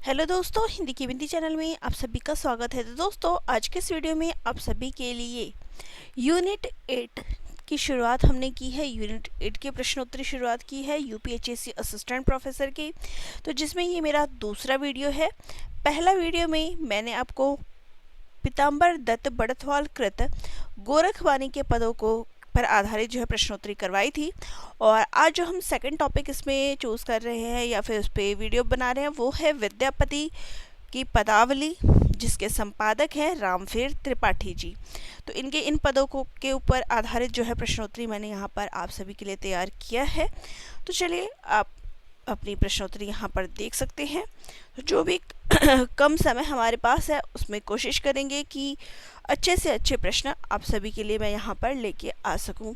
Hello दोस्तों, हिंदी की बिंदी channel में आप सभी का स्वागत है। तो दोस्तों, आज के इस वीडियो में आप सभी के लिए यूनिट 8 की शुरुआत हमने की है। यूनिट 8 के प्रश्नोत्तरी शुरुआत की है यूपीएचएससी असिस्टेंट प्रोफेसर की, तो जिसमें ये मेरा दूसरा वीडियो है। पहला वीडियो में मैंने आपको पीताम्बर दत्त बड़थवाल कृत गोरखवाणी के पदों को पर आधारित जो है प्रश्नोत्तरी करवाई थी। और आज जो हम सेकंड टॉपिक इसमें चूज़ कर रहे हैं या फिर उस पर वीडियो बना रहे हैं वो है विद्यापति की पदावली, जिसके संपादक हैं रामफेर त्रिपाठी जी। तो इनके इन पदों को के ऊपर आधारित जो है प्रश्नोत्तरी मैंने यहाँ पर आप सभी के लिए तैयार किया है। तो चलिए आप अपनी प्रश्नोत्तरी यहाँ पर देख सकते हैं। तो जो भी कम समय हमारे पास है उसमें कोशिश करेंगे कि अच्छे से अच्छे प्रश्न आप सभी के लिए मैं यहाँ पर लेके आ सकूँ।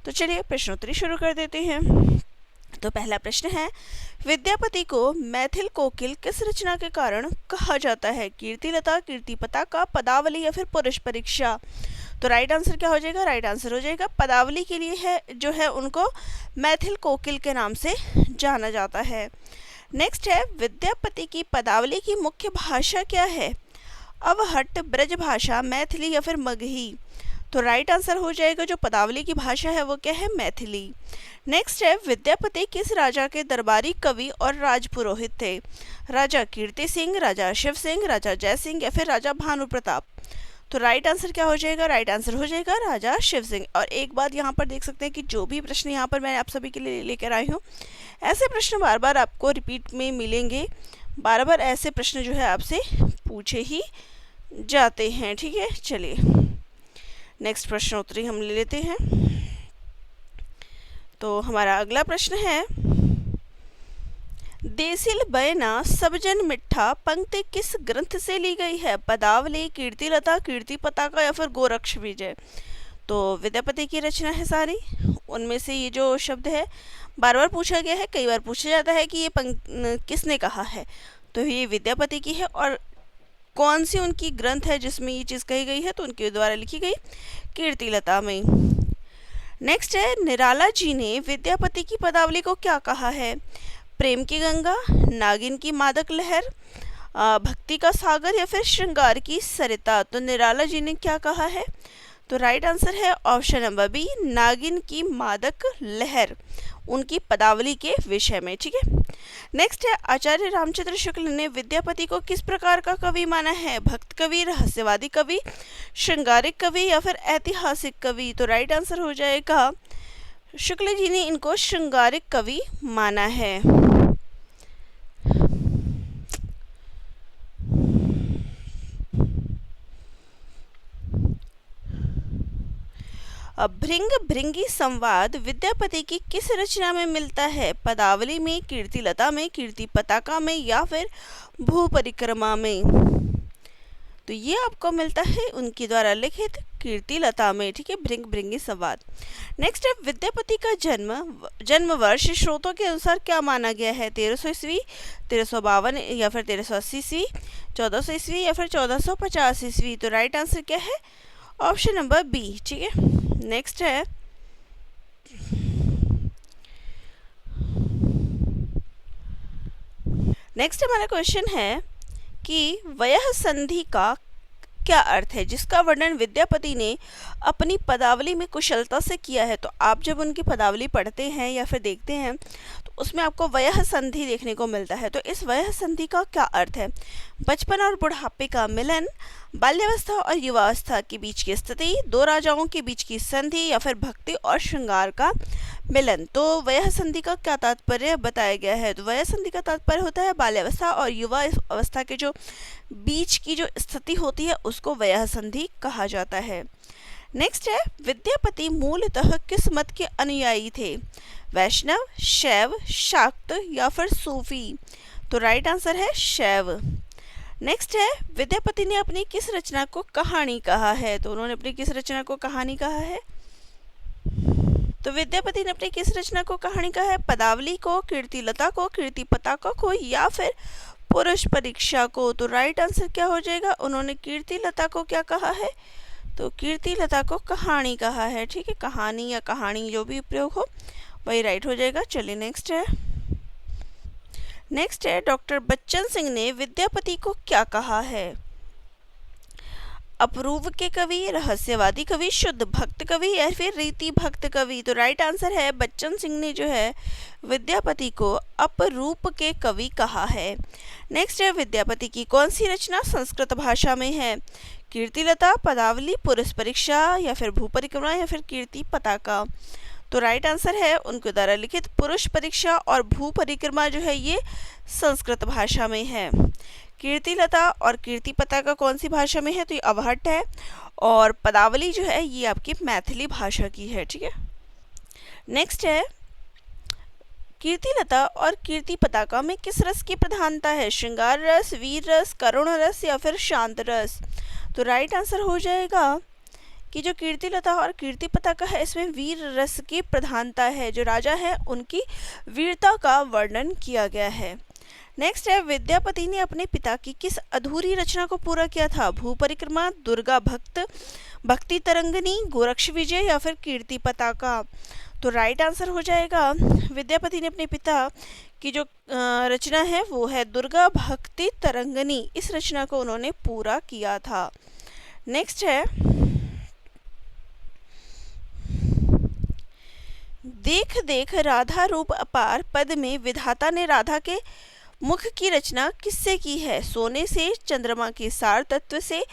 तो चलिए प्रश्नोत्तरी शुरू कर देते हैं। तो पहला प्रश्न है, विद्यापति को मैथिल कोकिल किस रचना के कारण कहा जाता है? कीर्तिलता, कीर्ति पताका, पदावली या फिर पुरुष परीक्षा? तो राइट आंसर क्या हो जाएगा? राइट आंसर हो जाएगा पदावली के लिए है जो है उनको मैथिल कोकिल के नाम से जाना जाता है। नेक्स्ट है, विद्यापति की पदावली की मुख्य भाषा क्या है? अवहट्ट, ब्रजभाषा, मैथिली या फिर मगही? तो राइट आंसर हो जाएगा जो पदावली की भाषा है वो क्या है? मैथिली। नेक्स्ट है, विद्यापति किस राजा के दरबारी कवि और राजपुरोहित थे? राजा कीर्ति सिंह, राजा शिव सिंह, राजा जय सिंह या फिर राजा भानु प्रताप? तो राइट आंसर क्या हो जाएगा? राइट आंसर हो जाएगा राजा शिव सिंह। और एक बात यहाँ पर देख सकते हैं कि जो भी प्रश्न यहाँ पर मैं आप सभी के लिए लेकर आई हूँ, ऐसे प्रश्न बार बार आपको रिपीट में मिलेंगे। बार बार ऐसे प्रश्न जो है आपसे पूछे ही जाते हैं। ठीक है, चलिए नेक्स्ट प्रश्नोत्तरी हम ले लेते हैं। तो हमारा अगला प्रश्न है, देसिल बयना सबजन मिठा पंक्ति किस ग्रंथ से ली गई है? पदावली, कीर्तिलता, कीर्ति पताका या फिर गोरक्ष विजय? तो विद्यापति की रचना है सारी, उनमें से ये जो शब्द है बार बार पूछा गया है, कई बार पूछा जाता है कि ये किसने कहा है। तो ये विद्यापति की है और कौन सी उनकी ग्रंथ है जिसमें ये चीज़ कही गई है? तो उनके द्वारा लिखी गई कीर्तिलता में। नेक्स्ट है, निराला जी ने विद्यापति की पदावली को क्या कहा है? प्रेम की गंगा, नागिन की मादक लहर, भक्ति का सागर या फिर श्रृंगार की सरिता? तो निराला जी ने क्या कहा है? तो राइट आंसर है ऑप्शन नंबर बी, नागिन की मादक लहर, उनकी पदावली के विषय में। ठीक है, नेक्स्ट है, आचार्य रामचंद्र शुक्ल ने विद्यापति को किस प्रकार का कवि माना है? भक्त कवि, रहस्यवादी कवि, श्रृंगारिक कवि या फिर ऐतिहासिक कवि? तो राइट आंसर हो जाएगा शुक्ल जी ने इनको श्रृंगारिक कवि माना है। भृंग भृंगी संवाद विद्यापति की किस रचना में मिलता है? पदावली में, कीर्तिलता में, कीर्ति पताका में या फिर भू परिक्रमा में? तो ये आपको मिलता है उनके द्वारा लिखित कीर्तिलता में। ठीक है, भृंग भृंगी संवाद। नेक्स्ट है, विद्यापति का जन्म वर्ष स्रोतों के अनुसार क्या माना गया है? 1300 ईस्वी, 1352 या फिर 1380 ईस्वी, 1400 ईस्वी या फिर 1450 ईस्वी? तो राइट आंसर क्या है? Option number B. ठीक है, नेक्स्ट है, हमारा क्वेश्चन है कि वयः संधि का क्या अर्थ है, जिसका वर्णन विद्यापति ने अपनी पदावली में कुशलता से किया है? तो आप जब उनकी पदावली पढ़ते हैं या फिर देखते हैं तो उसमें आपको वयः संधि देखने को मिलता है। तो इस वयः संधि का क्या अर्थ है? बचपन और बुढ़ापे का मिलन, बाल्यावस्था और युवावस्था के बीच की स्थिति, दो राजाओं के बीच की संधि या फिर भक्ति और श्रृंगार का मिलन? तो वयः संधि का क्या तात्पर्य बताया गया है? तो वयः संधि का तात्पर्य होता है बाल्यावस्था और युवा अवस्था के जो बीच की जो स्थिति होती है उसको वयः संधि कहा जाता है। नेक्स्ट है, विद्यापति मूलतः किस मत के अनुयायी थे? वैष्णव, शैव, शाक्त या फिर सूफी? तो राइट आंसर है शैव। नेक्स्ट है, विद्यापति ने अपनी किस रचना को कहानी कहा है? तो उन्होंने अपनी किस रचना को कहानी कहा है? तो विद्यापति ने अपनी किस रचना को कहानी कहा है? पदावली को, कीर्तिलता को, कीर्ति पताका को या फिर पुरुष परीक्षा को? तो राइट आंसर क्या हो जाएगा? उन्होंने कीर्तिलता को क्या कहा है? तो कीर्तिलता को कहानी कहा है। ठीक है, कहानी या कहानी जो भी प्रयोग हो वही राइट हो जाएगा। चलिए नेक्स्ट है, नेक्स्ट है डॉक्टर बच्चन सिंह ने विद्यापति को क्या कहा है? अपूर्व के कवि, रहस्यवादी कवि, शुद्ध भक्त कवि या फिर रीति भक्त कवि? तो राइट आंसर है बच्चन सिंह ने जो है विद्यापति को अपरूप के कवि कहा है। नेक्स्ट है विद्यापति की कौन सी रचना संस्कृत भाषा में है? कीर्तिलता, पदावली, पुरुष परीक्षा या फिर भूपरिक्रमा या फिर कीर्ति पताका? तो राइट आंसर है उनके द्वारा लिखित पुरुष परीक्षा और भू परिक्रमा जो है ये संस्कृत भाषा में है। कीर्तिलता और कीर्ति पताका कौन सी भाषा में है? तो ये अवहट्ट है, और पदावली जो है ये आपकी मैथिली भाषा की है। ठीक है, नेक्स्ट है कीर्तिलता और कीर्ति पताका में किस रस की प्रधानता है? श्रृंगार रस, वीर रस, करुण रस या फिर शांत रस? तो राइट आंसर हो जाएगा कि जो कीर्तिलता और कीर्ति पताका है इसमें वीर रस की प्रधानता है। जो राजा है उनकी वीरता का वर्णन किया गया है। नेक्स्ट है विद्यापति ने अपने पिता की किस अधूरी रचना को पूरा किया था? भू परिक्रमा, दुर्गा भक्त, भक्ति तरंगिनी, गोरक्ष विजय या फिर कीर्ति पताका? तो राइट आंसर हो जाएगा विद्यापति ने अपने पिता की जो रचना है वो है दुर्गा भक्ति तरंगिनी, इस रचना को उन्होंने पूरा किया था। नेक्स्ट है देख देख राधा रूप अपार पद में विधाता ने राधा के मुख की रचना किससे की है? सोने से, चंद्रमा के सार तत्व से,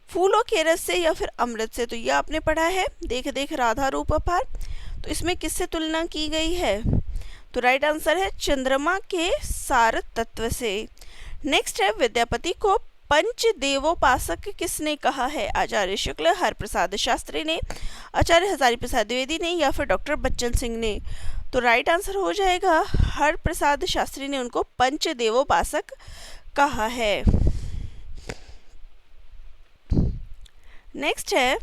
फूलों के रस से या फिर अमृत से? तो यह आपने पढ़ा है देख देख राधा रूप अपार। तो इसमें किससे तुलना की गई है? तो राइट आंसर है चंद्रमा के सार तत्व से। नेक्स्ट है विद्यापति को पंचदेवोपासक किसने कहा है? आचार्य शुक्ल, हरप्रसाद शास्त्री ने, आचार्य हजारी प्रसाद द्विवेदी ने या फिर डॉक्टर बच्चन सिंह ने? तो राइट आंसर हो जाएगा हरप्रसाद शास्त्री ने उनको पंचदेवोपासक कहा है। नेक्स्ट है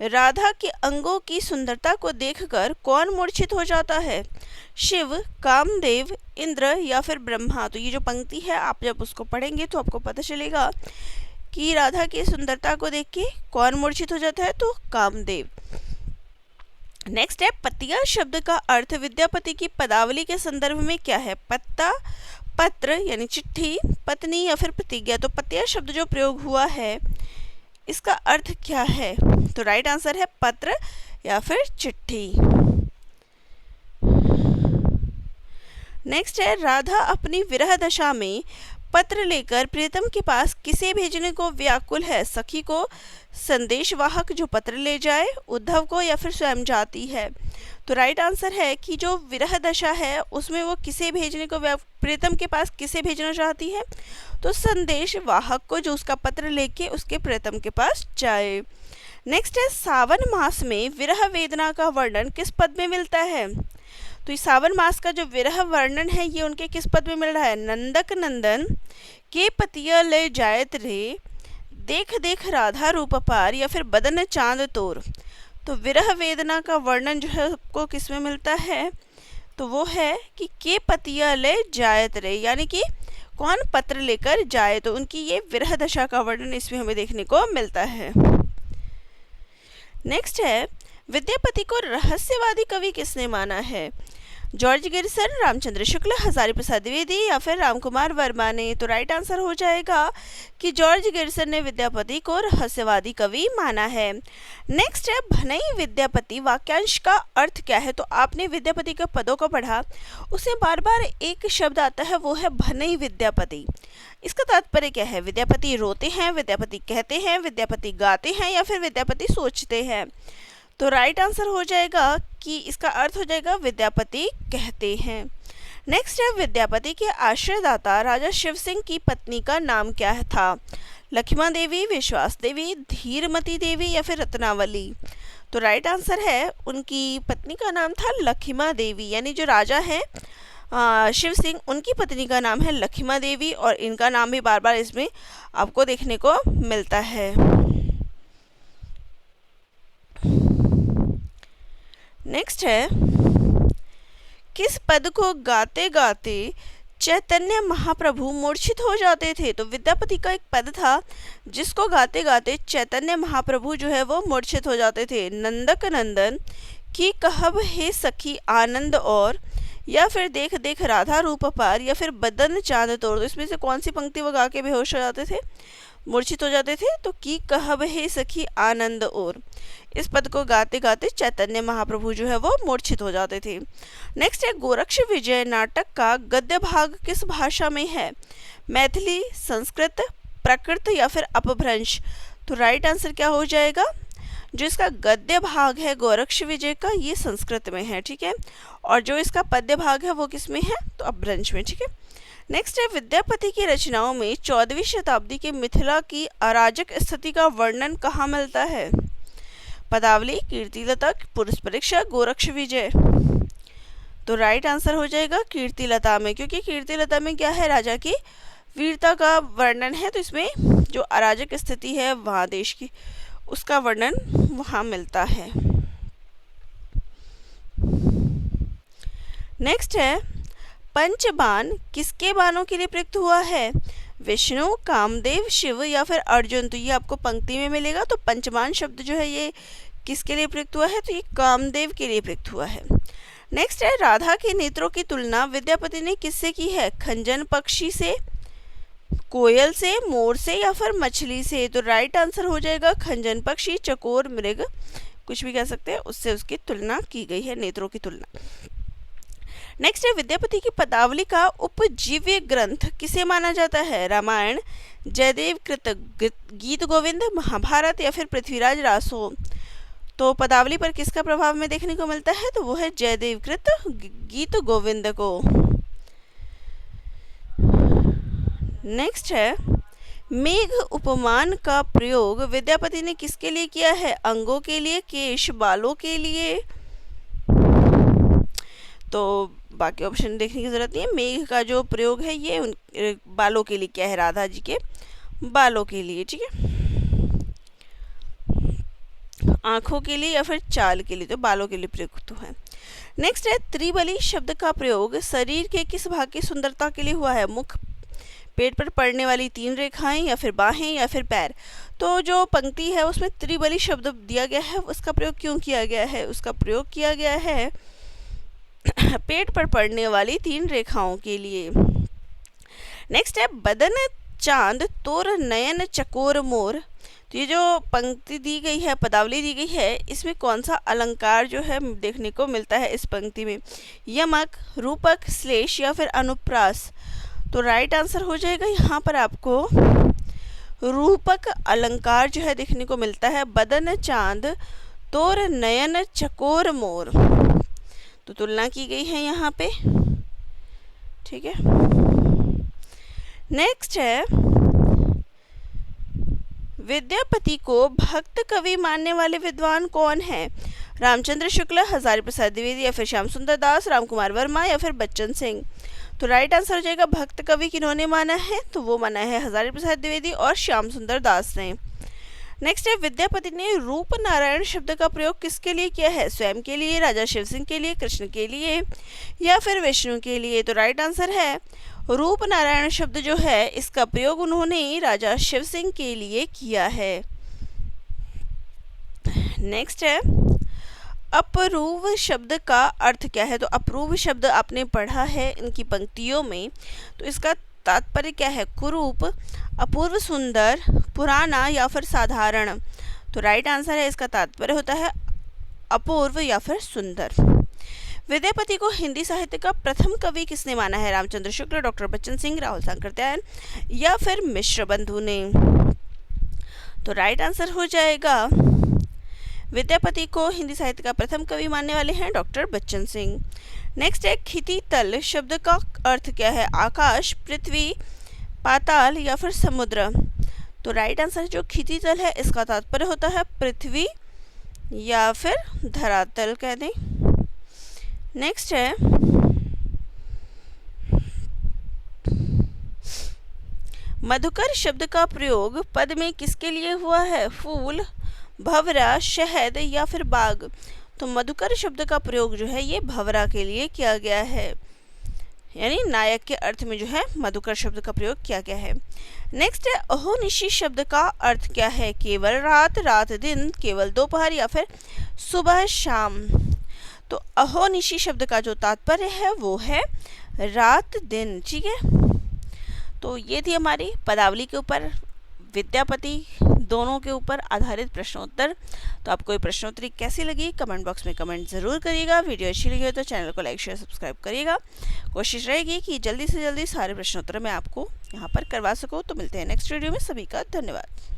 राधा के अंगों की सुंदरता को देखकर कौन मूर्छित हो जाता है? शिव, कामदेव, इंद्र या फिर ब्रह्मा? तो ये जो पंक्ति है आप जब उसको पढ़ेंगे तो आपको पता चलेगा कि राधा की सुंदरता को देख के कौन मूर्छित हो जाता है? तो कामदेव। नेक्स्ट है पतिया शब्द का अर्थ विद्यापति की पदावली के संदर्भ में क्या है? पत्ता, पत्र यानी चिट्ठी, पत्नी या फिर प्रतिज्ञा? तो पतिया शब्द जो प्रयोग हुआ है इसका अर्थ क्या है? तो राइट आंसर है पत्र या फिर चिट्ठी। नेक्स्ट है राधा अपनी विरह दशा में पत्र लेकर प्रियतम के पास किसे भेजने को व्याकुल है? सखी को, संदेशवाहक जो पत्र ले जाए, उद्धव को या फिर स्वयं जाती है? तो राइट आंसर है कि जो विरह दशा है उसमें वो किसे भेजने को प्रियतम के पास किसे भेजना चाहती है? तो संदेशवाहक को, जो उसका पत्र लेके उसके प्रियतम के पास जाए। नेक्स्ट है सावन मास में विरह वेदना का वर्णन किस पद में मिलता है? तो इस सावन मास का जो विरह वर्णन है ये उनके किस पद में मिल रहा है? नंदक नंदन, के पतिया ले जायत रे, देख देख राधा रूप अपार या फिर बदन चांद तोर? तो विरह वेदना का वर्णन जो है आपको किस में मिलता है? तो वो है कि के पतिया ले जायत रे, यानी कि कौन पत्र लेकर जाए, तो उनकी ये विरह दशा का वर्णन इसमें हमें देखने को मिलता है। नेक्स्ट है विद्यापति को रहस्यवादी कवि किसने माना है? जॉर्ज गिरिसन, रामचंद्र शुक्ल, हजारी प्रसाद द्विवेदी या फिर रामकुमार वर्मा ने? तो राइट आंसर हो जाएगा कि जॉर्ज गिरिसन ने विद्यापति को रहस्यवादी कवि माना है। नेक्स्ट है भनई विद्यापति वाक्यांश का अर्थ क्या है? तो आपने विद्यापति के पदों को पढ़ा, उसमें बार बार एक शब्द आता है वो है भनई विद्यापति। इसका तात्पर्य क्या है? विद्यापति रोते हैं, विद्यापति कहते हैं, विद्यापति गाते हैं या फिर विद्यापति सोचते हैं? तो राइट आंसर हो जाएगा कि इसका अर्थ हो जाएगा विद्यापति कहते हैं। नेक्स्ट है विद्यापति के आश्रयदाता राजा शिव सिंह की पत्नी का नाम क्या था? लक्ष्मा देवी, विश्वास देवी, धीरमती देवी या फिर रत्नावली? तो राइट आंसर है उनकी पत्नी का नाम था लक्ष्मा देवी, यानी जो राजा हैं शिव सिंह उनकी पत्नी का नाम है लक्ष्मा देवी, और इनका नाम भी बार बार इसमें आपको देखने को मिलता है। नेक्स्ट है किस पद को गाते गाते चैतन्य महाप्रभु मूर्छित हो जाते थे? तो विद्यापति का एक पद था जिसको गाते गाते चैतन्य महाप्रभु जो है वो मूर्छित हो जाते थे। नंदक नंदन, कि कहब हे सखी आनंद और, या फिर देख देख राधा रूप अपार, या फिर बदन चांद तोड़। तो इसमें से कौन सी पंक्ति वो गा के बेहोश हो जाते थे, मूर्छित हो जाते थे? तो कि कहब हे सखी आनंद और, इस पद को गाते गाते चैतन्य महाप्रभु जो है वो मूर्छित हो जाते थे। नेक्स्ट है गोरक्ष विजय नाटक का गद्य भाग किस भाषा में है? मैथिली, संस्कृत, प्राकृत या फिर अपभ्रंश। तो राइट आंसर क्या हो जाएगा? जो इसका गद्य भाग है गोरक्ष विजय का, ये संस्कृत में है, ठीक है, और जो इसका पद्य भाग है वो किस में है? तो अपभ्रंश में, ठीक है। नेक्स्ट है विद्यापति की रचनाओं में 14वीं शताब्दी के मिथिला की अराजक स्थिति का वर्णन कहाँ मिलता है? पदावली, कीर्तिलता, पुरुष परीक्षा, गोरक्ष विजय। तो राइट आंसर हो जाएगा कीर्तिलता में, क्योंकि कीर्तिलता में क्या है? राजा की वीरता का वर्णन है, तो इसमें जो अराजक स्थिति है वहाँ देश की, उसका वर्णन वहाँ मिलता है। नेक्स्ट है पंचबाण किसके बाणों के लिए प्रयुक्त हुआ है? विष्णु, कामदेव, शिव या फिर अर्जुन। तो ये आपको पंक्ति में मिलेगा। तो पंचबाण शब्द जो है ये किसके लिए प्रयुक्त हुआ है? तो ये कामदेव के लिए प्रयुक्त हुआ है। नेक्स्ट है राधा के नेत्रों की तुलना विद्यापति ने किससे की है? खंजन पक्षी से, कोयल से, मोर से या फिर मछली से। तो राइट आंसर हो जाएगा खंजन पक्षी, चकोर मृग, कुछ भी कह सकते हैं, उससे उसकी तुलना की गई है, नेत्रों की तुलना। नेक्स्ट है विद्यापति की पदावली का उपजीव्य ग्रंथ किसे माना जाता है? रामायण, जयदेव कृत गीत गोविंद, महाभारत या फिर पृथ्वीराज रासो। तो पदावली पर किसका प्रभाव में देखने को मिलता है? तो वो है जयदेव कृत गीत गोविंद को। नेक्स्ट है मेघ उपमान का प्रयोग विद्यापति ने किसके लिए किया है? अंगों के लिए, केश, बालों के लिए। तो बाकी ऑप्शन देखने की जरूरत नहीं है। मेघ का जो प्रयोग है ये बालों के लिए किया है, राधा जी के बालों के लिए, ठीक है, आंखों के लिए या फिर चाल के लिए, तो बालों के लिए प्रयुक्त है। नेक्स्ट है त्रिबली शब्द का प्रयोग शरीर के किस भाग की सुंदरता के लिए हुआ है? मुख, पेट पर पड़ने वाली 3 रेखाएं या फिर बाहें या फिर पैर। तो जो पंक्ति है उसमें त्रिबली शब्द दिया गया है, उसका प्रयोग क्यों किया गया है? उसका प्रयोग किया गया है पेट पर पड़ने वाली 3 रेखाओं के लिए। नेक्स्ट है बदन चांद तोर नयन चकोर मोर। तो ये जो पंक्ति दी गई है, पदावली दी गई है, इसमें कौन सा अलंकार जो है देखने को मिलता है इस पंक्ति में? यमक, रूपक, श्लेष या फिर अनुप्रास। तो राइट आंसर हो जाएगा यहाँ पर आपको रूपक अलंकार जो है देखने को मिलता है। बदन चांद तोर नयन चकोर मोर, तो तुलना की गई है यहाँ पे, ठीक है। नेक्स्ट है विद्यापति को भक्त कवि मानने वाले विद्वान कौन है? रामचंद्र शुक्ल, हजारी प्रसाद द्विवेदी या फिर श्याम सुंदर दास, राम कुमार वर्मा या फिर बच्चन सिंह। तो राइट आंसर हो जाएगा भक्त कवि किन्होंने माना है? तो वो माना है हजारी प्रसाद द्विवेदी और श्याम सुंदर दास ने। नेक्स्ट है विद्यापति ने रूप नारायण शब्द का प्रयोग किसके लिए किया है? स्वयं के लिए, राजा शिव सिंह के लिए, कृष्ण के लिए या फिर विष्णु के लिए। तो राइट आंसर है रूप नारायण शब्द जो है इसका प्रयोग उन्होंने राजा शिव सिंह के लिए किया है। नेक्स्ट है अपूर्व शब्द का अर्थ क्या है? तो अपूर्व शब्द आपने पढ़ा है इनकी पंक्तियों में, तो इसका तात्पर्य क्या है? कुरूप, अपूर्व सुंदर, पुराना या फिर साधारण। तो राइट आंसर है इसका तात्पर्य होता है अपूर्व या फिर सुंदर। विद्यापति को हिंदी साहित्य का प्रथम कवि किसने माना है? रामचंद्र शुक्ल, डॉक्टर बच्चन सिंह, राहुल सांकृत्यायन या फिर मिश्र बंधु ने। तो राइट आंसर हो जाएगा विद्यापति को हिंदी साहित्य का प्रथम कवि मानने वाले हैं डॉक्टर बच्चन सिंह। नेक्स्ट है क्षिति तल शब्द का अर्थ क्या है? आकाश, पृथ्वी, पाताल या फिर समुद्र। तो राइट आंसर जो क्षिति तल है इसका तात्पर्य होता है पृथ्वी या फिर धरातल कह दें। नेक्स्ट है मधुकर शब्द का प्रयोग पद में किसके लिए हुआ है? फूल, भंवरा, शहद या फिर बाग। तो मधुकर शब्द का प्रयोग जो है ये भंवरा के लिए किया गया है, यानी नायक के अर्थ में जो है मधुकर शब्द का प्रयोग किया गया है। नेक्स्ट है अहोनिशी शब्द का अर्थ क्या है? केवल रात, रात दिन, केवल दोपहर या फिर सुबह शाम। तो अहोनिशी शब्द का जो तात्पर्य है वो है रात दिन। ठीक है, तो ये थी हमारी पदावली के ऊपर, विद्यापति दोनों के ऊपर आधारित प्रश्नोत्तर। तो आपको ये प्रश्नोत्तरी कैसी लगी कमेंट बॉक्स में कमेंट ज़रूर करिएगा। वीडियो अच्छी लगी हो तो चैनल को लाइक शेयर सब्सक्राइब करिएगा। कोशिश रहेगी कि जल्दी से जल्दी सारे प्रश्नोत्तर मैं आपको यहाँ पर करवा सकूँ। तो मिलते हैं नेक्स्ट वीडियो में। सभी का धन्यवाद।